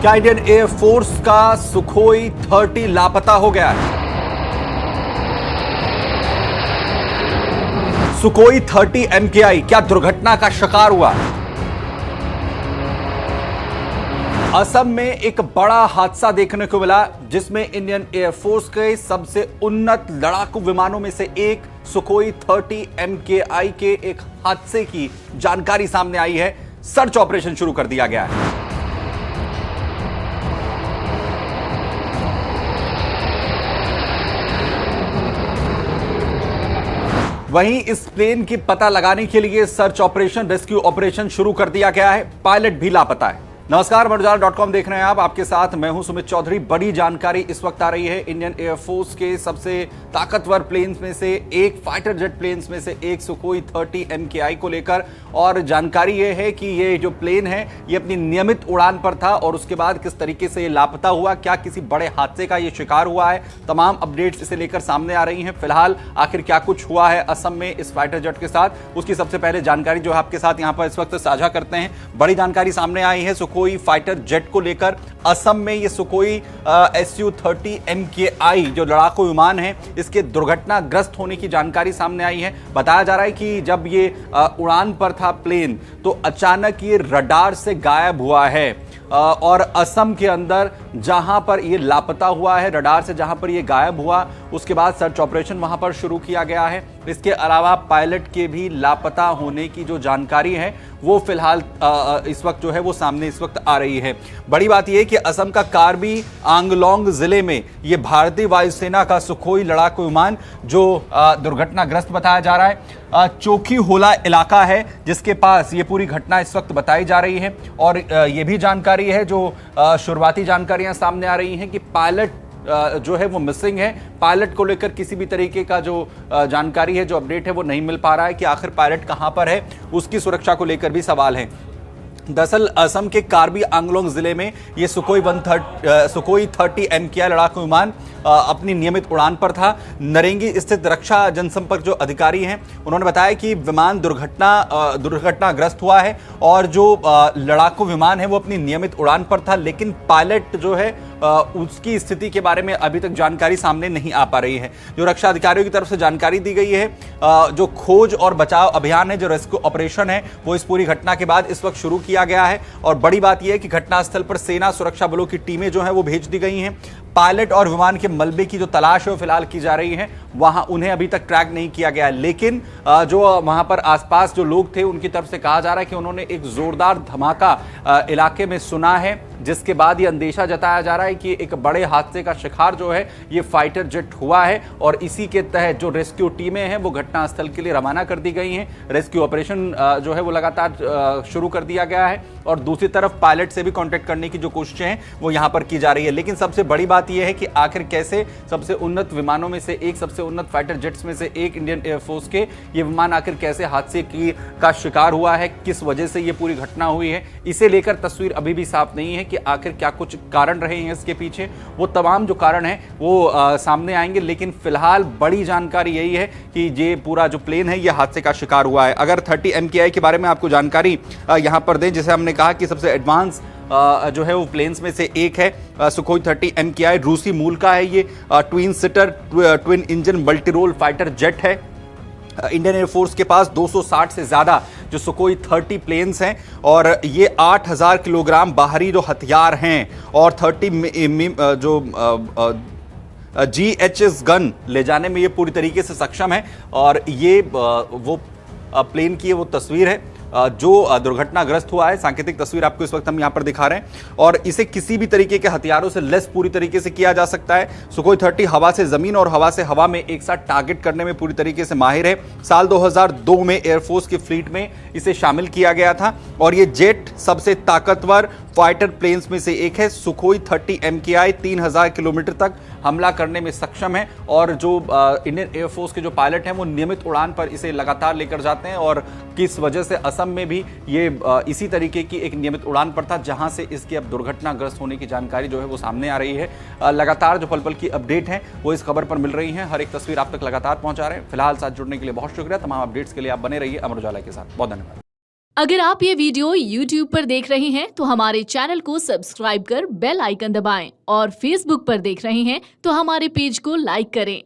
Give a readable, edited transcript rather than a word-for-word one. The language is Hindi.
क्या इंडियन एयरफोर्स का सुखोई 30 लापता हो गया है? सुखोई 30 MKI क्या दुर्घटना का शिकार हुआ? असम में एक बड़ा हादसा देखने को मिला जिसमें इंडियन एयरफोर्स के सबसे उन्नत लड़ाकू विमानों में से एक सुखोई 30 MKI के एक हादसे की जानकारी सामने आई है। सर्च ऑपरेशन शुरू कर दिया गया है। वहीं इस प्लेन की पता लगाने के लिए सर्च ऑपरेशन, रेस्क्यू ऑपरेशन शुरू कर दिया गया है। पायलट भी लापता है। नमस्कार, अमरउजाला.com देख रहे हैं आप। आपके साथ मैं हूं सुमित चौधरी। बड़ी जानकारी इस वक्त आ रही है इंडियन एयरफोर्स के सबसे ताकतवर प्लेन्स में से एक, फाइटर जेट प्लेन्स में से एक सुखोई 30 MKI को लेकर। और जानकारी यह है कि ये जो प्लेन है ये अपनी नियमित उड़ान पर था और उसके बाद किस तरीके से ये लापता हुआ, क्या किसी बड़े हादसे का ये शिकार हुआ है, तमाम अपडेट्स इसे लेकर सामने आ रही हैं। फिलहाल आखिर क्या कुछ हुआ है असम में इस फाइटर जेट के साथ, उसकी सबसे पहले जानकारी जो है आपके साथ यहां पर इस वक्त साझा करते हैं। बड़ी जानकारी सामने आई है सुखोई फाइटर जेट को लेकर। असम में ये सुखोई Su-30 MKI जो लड़ाकू विमान है इसके दुर्घटनाग्रस्त होने की जानकारी सामने आई है। बताया जा रहा है कि जब ये उड़ान पर था प्लेन तो अचानक ये रडार से गायब हुआ है और असम के अंदर जहां पर ये लापता हुआ है, रडार से जहां पर ये गायब हुआ, उसके बाद सर्च ऑपरेशन वहां पर शुरू किया गया है। इसके अलावा पायलट के भी लापता होने की जो जानकारी है वो फिलहाल इस वक्त जो है वो सामने इस वक्त आ रही है। बड़ी बात यह कि असम का कार्बी आंगलोंग जिले में ये भारतीय वायुसेना का सुखोई लड़ाकू विमान जो दुर्घटनाग्रस्त बताया जा रहा है, चोखी होला इलाका है जिसके पास ये पूरी घटना इस वक्त बताई जा रही है। और ये भी जानकारी है, जो शुरुआती जानकारियां सामने आ रही हैं कि पायलट जो है वो मिसिंग है। पायलट को लेकर किसी भी तरीके का जो जानकारी है, जो अपडेट है वो नहीं मिल पा रहा है कि आखिर पायलट कहां पर है। उसकी सुरक्षा को लेकर भी सवाल है। दरअसल असम के कार्बी आंगलोंग जिले में ये सुखोई 30 MKI लड़ाकू विमान अपनी नियमित उड़ान पर था। नरेंगी स्थित रक्षा जनसंपर्क जो अधिकारी हैं उन्होंने बताया कि विमान दुर्घटनाग्रस्त हुआ है और जो लड़ाकू विमान है वो अपनी नियमित उड़ान पर था, लेकिन पायलट जो है उसकी स्थिति के बारे में अभी तक जानकारी सामने नहीं आ पा रही है। जो रक्षा अधिकारियों की तरफ से जानकारी दी गई है, जो खोज और बचाव अभियान है, जो रेस्क्यू ऑपरेशन है, वो इस पूरी घटना के बाद इस वक्त शुरू किया गया है। और बड़ी बात यह है कि घटनास्थल पर सेना सुरक्षा बलों की टीमें जो है वो भेज दी गई हैं। पायलट और विमान के मलबे की जो तलाश है वो फिलहाल की जा रही है। वहां उन्हें अभी तक ट्रैक नहीं किया गया है, लेकिन जो वहां पर आसपास जो लोग थे उनकी तरफ से कहा जा रहा है कि उन्होंने एक जोरदार धमाका इलाके में सुना है, जिसके बाद ये अंदेशा जताया जा रहा है कि एक बड़े हादसे का शिकार जो है ये फाइटर जेट हुआ है। और इसी के तहत जो रेस्क्यू टीमें हैं वो घटनास्थल के लिए रवाना कर दी गई हैं। रेस्क्यू ऑपरेशन जो है वो लगातार शुरू कर दिया गया है और दूसरी तरफ पायलट से भी कांटेक्ट करने की जो कोशिशें हैं वो यहां पर की जा रही है। लेकिन सबसे बड़ी बात यह है कि आखिर कैसे सबसे उन्नत विमानों में से एक, सबसे उन्नत फाइटर जेट्स में से एक इंडियन एयरफोर्स के ये विमान आखिर कैसे हादसे का शिकार हुआ है, किस वजह से ये पूरी घटना हुई है, इसे लेकर तस्वीर अभी भी साफ नहीं है कि आखिर क्या कुछ कारण रहे हैं इसके पीछे। वो तमाम जो कारण है वो सामने आएंगे, लेकिन फिलहाल बड़ी जानकारी यही है कि ये पूरा जो प्लेन है ये हादसे का शिकार हुआ है। अगर 30 MKI के बारे में आपको जानकारी यहां पर दें, जैसे हमने कहा कि सबसे एडवांस जो है वो प्लेन्स में से एक है सुखोई 30 MKI। रूसी मूल का है ये, twin seater twin engine multi role fighter jet है। इंडियन एयरफोर्स के पास 260 से ज्यादा जो सुखोई 30 प्लेन्स हैं और ये 8000 किलोग्राम बाहरी जो हथियार हैं और 30 जो GHS गन ले जाने में ये पूरी तरीके से सक्षम है। और ये वो प्लेन की वो तस्वीर है जो दुर्घटनाग्रस्त हुआ है। सांकेतिक तस्वीर आपको इस वक्त हम यहां पर दिखा रहे हैं और इसे किसी भी तरीके के हथियारों से लेस पूरी तरीके से किया जा सकता है। सुखोई 30 हवा से जमीन और हवा से हवा में एक साथ टारगेट करने में पूरी तरीके से माहिर है। साल 2002 में एयरफोर्स की फ्लीट में इसे शामिल किया गया था और ये जेट सबसे ताकतवर फाइटर प्लेन्स में से एक है। सुखोई 30 MKI 3000 किलोमीटर तक हमला करने में सक्षम है और जो इंडियन एयरफोर्स के जो पायलट हैं वो नियमित उड़ान पर इसे लगातार लेकर जाते हैं। और किस वजह से असम में भी ये इसी तरीके की एक नियमित उड़ान पर था, जहां से इसकी अब दुर्घटनाग्रस्त होने की जानकारी जो है वो सामने आ रही है। लगातार जो पल पल की अपडेट है वो इस खबर पर मिल रही है। हर एक तस्वीर आप तक लगातार पहुंचा रहे हैं। फिलहाल साथ जुड़ने के लिए बहुत शुक्रिया। तमाम अपडेट्स के लिए आप बने रहिए अमर उजाला के साथ। बहुत धन्यवाद। अगर आप ये वीडियो YouTube पर देख रहे हैं तो हमारे चैनल को सब्सक्राइब कर बेल आइकन दबाएं और Facebook पर देख रहे हैं तो हमारे पेज को लाइक करें।